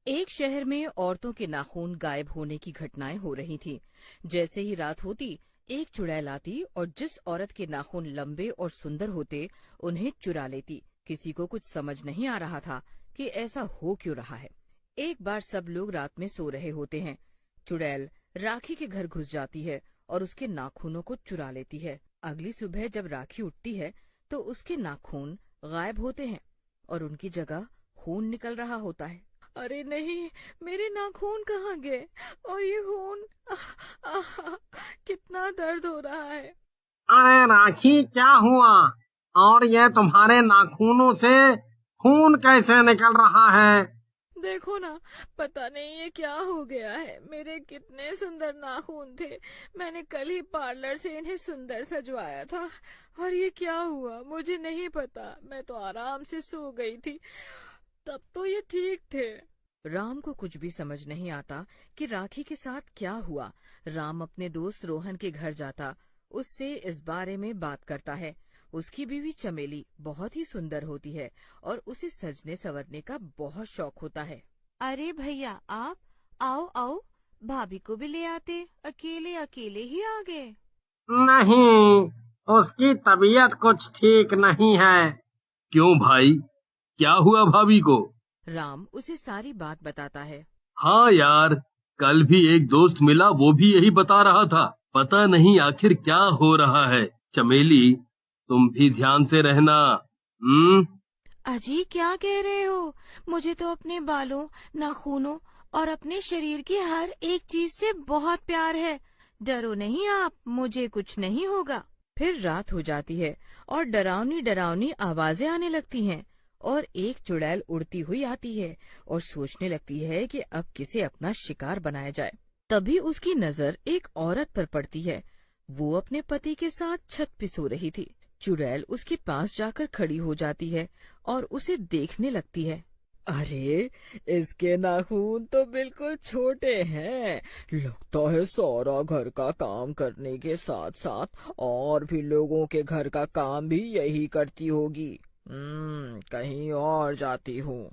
एक शहर में औरतों के नाखून गायब होने की घटनाएं हो रही थीं। जैसे ही रात होती, एक चुड़ैल आती और जिस औरत के नाखून लंबे और सुंदर होते, उन्हें चुरा लेती। किसी को कुछ समझ नहीं आ रहा था कि ऐसा हो क्यों रहा है। एक बार सब लोग रात में सो रहे होते हैं। चुड़ैल राखी के घर घुस जाती है और उसके नाखूनों को चुरा लेती है। अगली सुबह जब राखी उठती है तो उसके नाखून गायब होते हैं और उनकी जगह खून निकल रहा होता है। अरे नहीं, मेरे नाखून कहाँ गए? और ये खून, आह, आह, कितना दर्द हो रहा है। अरे राखी, क्या हुआ? और ये तुम्हारे नाखूनों से खून कैसे निकल रहा है? देखो ना, पता नहीं ये क्या हो गया है। मेरे कितने सुंदर नाखून थे। मैंने कल ही पार्लर से इन्हें सुंदर सजवाया था और ये क्या हुआ मुझे नहीं पता। मैं तो आराम से सो गई थी, तब तो ये ठीक थे। राम को कुछ भी समझ नहीं आता कि राखी के साथ क्या हुआ। राम अपने दोस्त रोहन के घर जाता, उससे इस बारे में बात करता है। उसकी बीवी चमेली बहुत ही सुंदर होती है और उसे सजने संवरने का बहुत शौक होता है। अरे भैया, आप आओ आओ, भाभी को भी ले आते, अकेले अकेले ही आ गए। नहीं, उसकी तबीयत कुछ ठीक नहीं है। क्यों भाई, क्या हुआ भाभी को? राम उसे सारी बात बताता है। हाँ यार, कल भी एक दोस्त मिला, वो भी यही बता रहा था। पता नहीं आखिर क्या हो रहा है। चमेली, तुम भी ध्यान से रहना। अजी, क्या कह रहे हो? मुझे तो अपने बालों, नाखूनों और अपने शरीर की हर एक चीज से बहुत प्यार है। डरो नहीं आप, मुझे कुछ नहीं होगा। फिर रात हो जाती है और डरावनी डरावनी आवाजें आने लगती हैं और एक चुड़ैल उड़ती हुई आती है और सोचने लगती है कि अब किसे अपना शिकार बनाया जाए। तभी उसकी नजर एक औरत पर पड़ती है। वो अपने पति के साथ छत पे सो रही थी। चुड़ैल उसके पास जाकर खड़ी हो जाती है और उसे देखने लगती है। अरे, इसके नाखून तो बिल्कुल छोटे हैं। लगता है सारा घर का काम करने के साथ साथ और भी लोगों के घर का काम भी यही करती होगी। कहीं और जाती हूँ।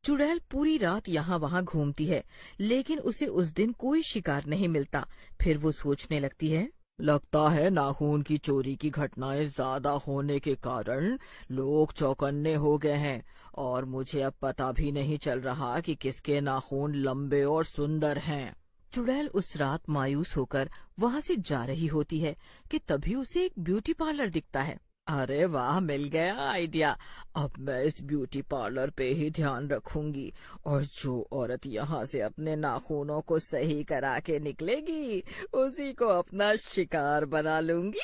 चुड़ैल पूरी रात यहाँ वहाँ घूमती है, लेकिन उसे उस दिन कोई शिकार नहीं मिलता। फिर वो सोचने लगती है, लगता है नाखून की चोरी की घटनाएं ज्यादा होने के कारण लोग चौकन्ने हो गए हैं और मुझे अब पता भी नहीं चल रहा कि किसके नाखून लंबे और सुंदर हैं। चुड़ैल उस रात मायूस होकर वहाँ से जा रही होती है कि तभी उसे एक ब्यूटी पार्लर दिखता है। अरे वाह, मिल गया आइडिया। अब मैं इस ब्यूटी पार्लर पे ही ध्यान रखूंगी और जो औरत यहाँ से अपने नाखूनों को सही करा के निकलेगी, उसी को अपना शिकार बना लूंगी।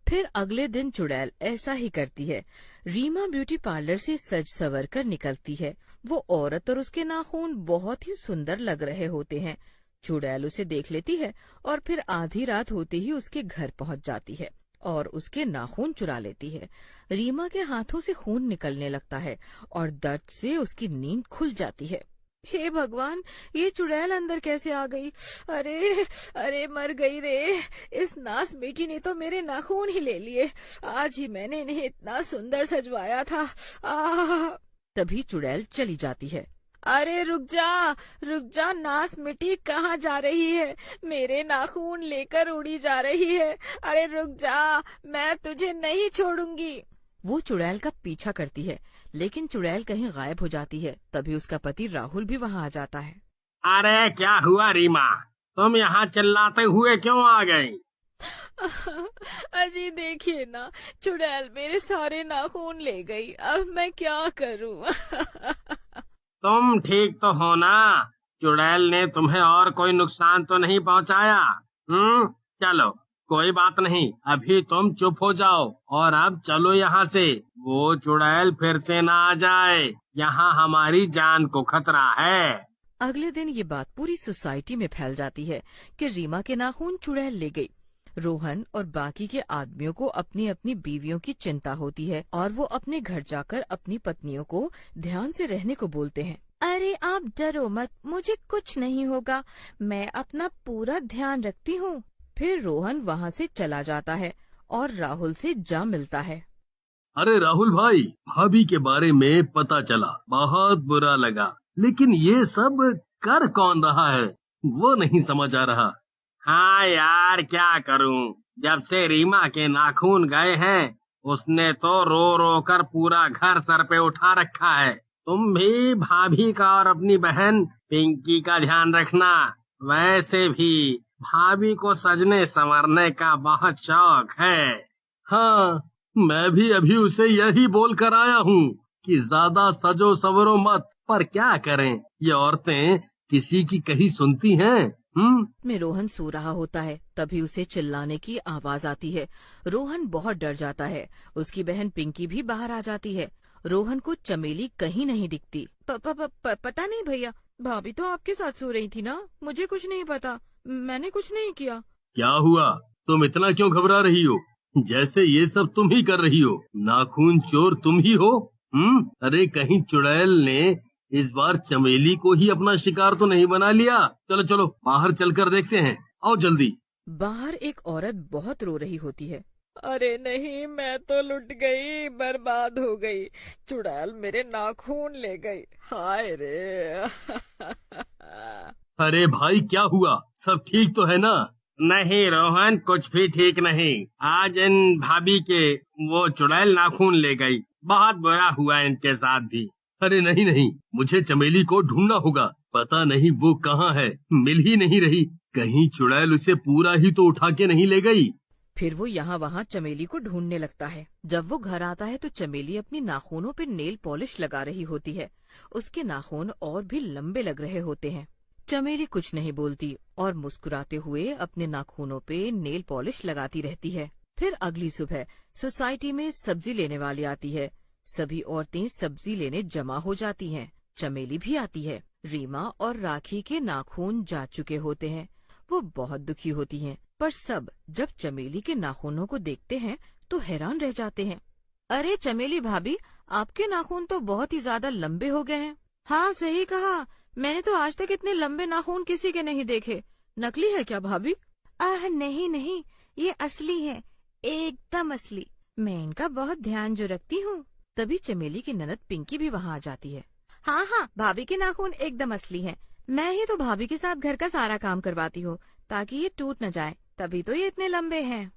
फिर अगले दिन चुड़ैल ऐसा ही करती है। रीमा ब्यूटी पार्लर से सज सवर कर निकलती है। वो औरत और उसके नाखून बहुत ही सुंदर लग रहे होते हैं। चुड़ैल उसे देख लेती है और फिर आधी रात होते ही उसके घर पहुंच जाती है और उसके नाखून चुरा लेती है। रीमा के हाथों से खून निकलने लगता है और दर्द से उसकी नींद खुल जाती है। हे भगवान, ये चुड़ैल अंदर कैसे आ गई? अरे अरे, मर गई रे। इस नास बेटी ने तो मेरे नाखून ही ले लिए। आज ही मैंने इन्हें इतना सुंदर सजवाया था। तभी चुड़ैल चली जाती है। अरे रुक जा नास मिट्टी, कहाँ जा रही है? मेरे नाखून लेकर उड़ी जा रही है। अरे रुक जा, मैं तुझे नहीं छोड़ूंगी। वो चुड़ैल का पीछा करती है, लेकिन चुड़ैल कहीं गायब हो जाती है। तभी उसका पति राहुल भी वहाँ आ जाता है। अरे क्या हुआ रीमा, तुम यहाँ चिल्लाते हुए क्यों आ गई? अजी देखिए ना, चुड़ैल मेरे सारे नाखून ले गई। अब मैं क्या करूँ? तुम ठीक तो हो ना? चुड़ैल ने तुम्हें और कोई नुकसान तो नहीं पहुंचाया? चलो, कोई बात नहीं, अभी तुम चुप हो जाओ और अब चलो यहाँ से। वो चुड़ैल फिर से ना आ जाए, यहाँ हमारी जान को खतरा है। अगले दिन ये बात पूरी सोसाइटी में फैल जाती है कि रीमा के नाखून चुड़ैल ले गई। रोहन और बाकी के आदमियों को अपनी अपनी बीवियों की चिंता होती है और वो अपने घर जाकर अपनी पत्नियों को ध्यान से रहने को बोलते हैं। अरे आप डरो मत, मुझे कुछ नहीं होगा, मैं अपना पूरा ध्यान रखती हूँ। फिर रोहन वहाँ से चला जाता है और राहुल से जा मिलता है। अरे राहुल भाई, भाभी के बारे में पता चला, बहुत बुरा लगा, लेकिन ये सब कर कौन रहा है वो नहीं समझ आ रहा। हाँ यार, क्या करूं, जब से रीमा के नाखून गए हैं उसने तो रो रो कर पूरा घर सर पे उठा रखा है। तुम भी भाभी का और अपनी बहन पिंकी का ध्यान रखना। वैसे भी भाभी को सजने संवरने का बहुत शौक है। हाँ, मैं भी अभी उसे यही बोल कर आया हूँ कि ज्यादा सजो सवरो मत, पर क्या करें, ये औरतें किसी की कहीं सुनती हैं। में रोहन सो रहा होता है, तभी उसे चिल्लाने की आवाज आती है। रोहन बहुत डर जाता है। उसकी बहन पिंकी भी बाहर आ जाती है। रोहन को चमेली कहीं नहीं दिखती। पता नहीं भैया, भाभी तो आपके साथ सो रही थी ना, मुझे कुछ नहीं पता, मैंने कुछ नहीं किया। क्या हुआ, तुम इतना क्यों घबरा रही हो, जैसे ये सब तुम ही कर रही हो, नाखून चोर तुम ही हो। अरे कहीं चुड़ैल ने इस बार चमेली को ही अपना शिकार तो नहीं बना लिया। चलो चलो बाहर चलकर देखते हैं, आओ जल्दी। बाहर एक औरत बहुत रो रही होती है। अरे नहीं, मैं तो लुट गई, बर्बाद हो गई, चुड़ैल मेरे नाखून ले गई, हाय रे। अरे भाई क्या हुआ, सब ठीक तो है ना? नहीं रोहन, कुछ भी ठीक नहीं। आज इन भाभी के वो चुड़ैल नाखून ले गई, बहुत बुरा हुआ इनके साथ भी। अरे नहीं नहीं, मुझे चमेली को ढूंढना होगा, पता नहीं वो कहाँ है, मिल ही नहीं रही, कहीं चुड़ैल उसे पूरा ही तो उठा के नहीं ले गई। फिर वो यहाँ वहाँ चमेली को ढूंढने लगता है। जब वो घर आता है तो चमेली अपनी नाखूनों पे नेल पॉलिश लगा रही होती है। उसके नाखून और भी लंबे लग रहे होते हैं। चमेली कुछ नहीं बोलती और मुस्कुराते हुए अपने नाखूनों पे नेल पॉलिश लगाती रहती है। फिर अगली सुबह सोसाइटी में सब्जी लेने वाली आती है। सभी औरतें सब्जी लेने जमा हो जाती हैं। चमेली भी आती है। रीमा और राखी के नाखून जा चुके होते हैं। वो बहुत दुखी होती हैं, पर सब जब चमेली के नाखूनों को देखते हैं तो हैरान रह जाते हैं। अरे चमेली भाभी, आपके नाखून तो बहुत ही ज्यादा लंबे हो गए हैं। हाँ सही कहा, मैंने तो आज तक इतने लंबे नाखून किसी के नहीं देखे। नकली है क्या भाभी? नहीं नहीं, ये असली है, एकदम असली। मैं इनका बहुत ध्यान जो रखती हूँ। तभी चमेली की ननद पिंकी भी वहाँ आ जाती है। हाँ हाँ, भाभी के नाखून एकदम असली हैं। मैं ही तो भाभी के साथ घर का सारा काम करवाती हूँ ताकि ये टूट न जाए, तभी तो ये इतने लंबे हैं।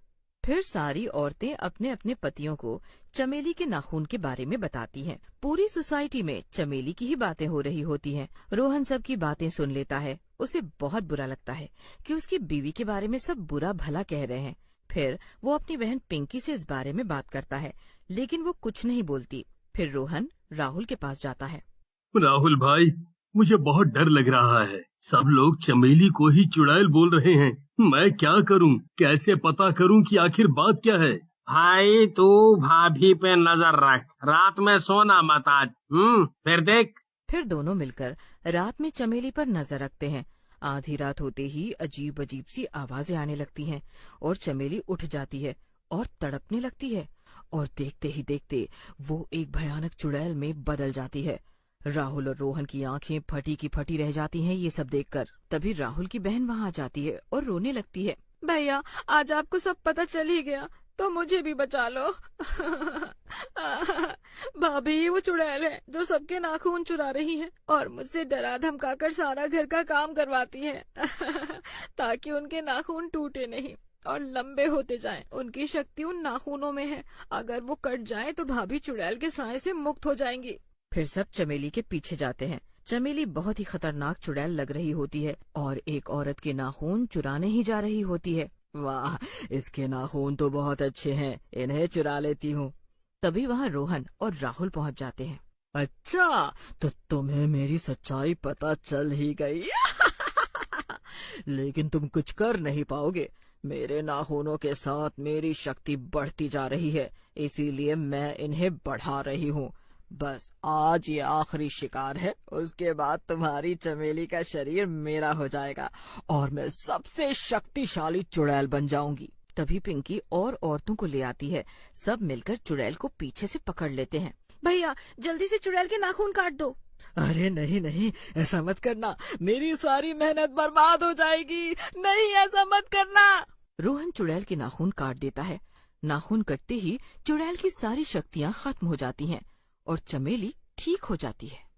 फिर सारी औरतें अपने अपने पतियों को चमेली के नाखून के बारे में बताती हैं। पूरी सोसाइटी में चमेली की ही बातें हो रही होती हैं। रोहन सबकी बातें सुन लेता है। उसे बहुत बुरा लगता है कि उसकी बीवी के बारे में सब बुरा भला कह रहे हैं। फिर वो अपनी बहन पिंकी से इस बारे में बात करता है, लेकिन वो कुछ नहीं बोलती। फिर रोहन राहुल के पास जाता है। राहुल भाई, मुझे बहुत डर लग रहा है, सब लोग चमेली को ही चुड़ैल बोल रहे हैं, मैं क्या करूं, कैसे पता करूं कि आखिर बात क्या है। भाई तू भाभी पे नजर रख, रात में सोना मत आज। फिर देख। फिर दोनों मिलकर रात में चमेली पर नजर रखते हैं। आधी रात होते ही अजीब अजीब सी आवाजें आने लगती हैं और चमेली उठ जाती है और तड़पने लगती है और देखते ही देखते वो एक भयानक चुड़ैल में बदल जाती है। राहुल और रोहन की आंखें फटी की फटी रह जाती हैं ये सब देखकर। तभी राहुल की बहन वहाँ आ जाती है और रोने लगती है। भैया, आज आपको सब पता चल ही गया तो मुझे भी बचा लो। भाभी, वो चुड़ैल है जो सबके नाखून चुरा रही है और मुझसे डरा धमकाकर सारा घर का काम करवाती है ताकि उनके नाखून टूटे नहीं और लंबे होते जाएं। उनकी शक्ति उन नाखूनों में है, अगर वो कट जाएं तो भाभी चुड़ैल के साए से मुक्त हो जाएंगी। फिर सब चमेली के पीछे जाते हैं। चमेली बहुत ही खतरनाक चुड़ैल लग रही होती है और एक औरत के नाखून चुराने ही जा रही होती है। वाह, इसके नाखून तो बहुत अच्छे हैं, इन्हें चुरा लेती हूँ। तभी वहाँ रोहन और राहुल पहुँच जाते हैं। अच्छा, तो तुम्हें मेरी सच्चाई पता चल ही गई। लेकिन तुम कुछ कर नहीं पाओगे। मेरे नाखूनों के साथ मेरी शक्ति बढ़ती जा रही है, इसीलिए मैं इन्हें बढ़ा रही हूँ। बस आज ये आखिरी शिकार है, उसके बाद तुम्हारी चमेली का शरीर मेरा हो जाएगा और मैं सबसे शक्तिशाली चुड़ैल बन जाऊंगी। तभी पिंकी और औरतों को ले आती है। सब मिलकर चुड़ैल को पीछे से पकड़ लेते हैं। भैया, जल्दी से चुड़ैल के नाखून काट दो। अरे नहीं नहीं, ऐसा मत करना, मेरी सारी मेहनत बर्बाद हो जाएगी। नहीं, ऐसा मत करना। रोहन चुड़ैल के नाखून काट देता है। नाखून कटते ही चुड़ैल की सारी शक्तियां खत्म हो जाती हैं और चमेली ठीक हो जाती है।